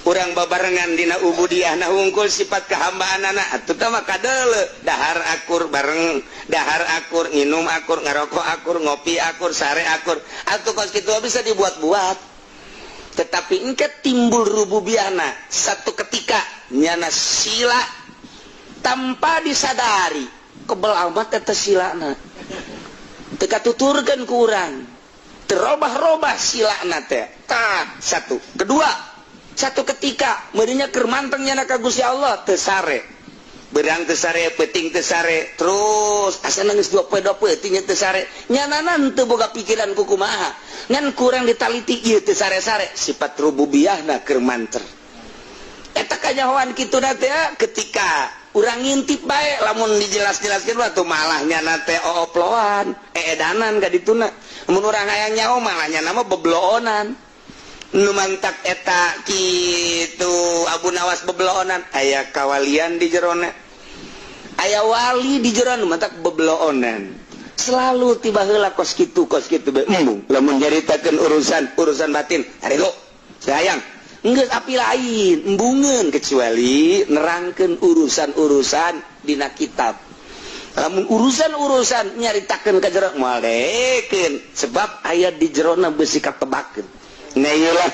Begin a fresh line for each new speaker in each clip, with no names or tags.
urang babarengan dina ubudiyah na hungkul sifat kehambaan anak terutama kadele dahar akur bareng dahar akur minum akur ngarokok akur ngopi akur sare akur atuh kos kitu bisa dibuat-buat tetapi engke timbul rububiyahna satu ketika nyana sila tanpa disadari kebel amat eta silana teu katuturkeun ku urang terobah-robah silana teh tah satu kedua satu ketika meureunnya keur manteng nyana ka Gusti Allah teu sare berang teu sare peuting teu sare terus asa nangis dua peuting teu sare nyanana teu boga pikiran ku kumaha ngan kurang ditaliti ieu teu sare-sare sifat rububiyahna keur manter eta kanyahoan kitu na teh ketika urang ngintip bae lamun dijelas-jelaskeun mah tuh malah nyana teh ooploan eedanan ka dituna mun urang hayang nyaho malah nyana mah bebloonan nu mantak eta kitu Abu Nawas bebloonan aya kawalian di jerona aya wali di jerona nu mantak bebloonan selalu tiba heula kos kitu embung lamun nyaritakeun urusan batin harigo sayang geus api lain embungeun kecuali nerangkeun urusan-urusan dina kitab lamun urusan-urusan nyaritakeun ka jero moal dekeun sebab aya di jerona beusi katebakeun nah iyalah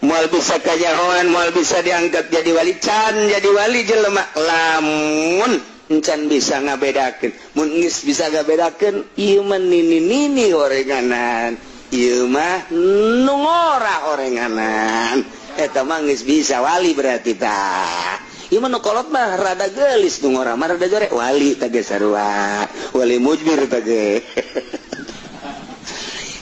moal bisa kanyahoan moal bisa diangkat jadi wali can jadi wali jelema lamun encan bisa ngabedakeun mun geus bisa ngabedakeun ieu mah nini orenganan ieu mah nu ngora orenganan eta mah geus bisa wali berarti tah ieu mah nu kolot mah rada geulis nu ngora mah rada jore wali tah geus sarua wali mujbir tah ge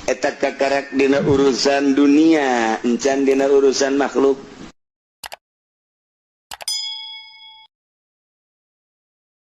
eta kakarak dina urusan dunia encan dina urusan makhluk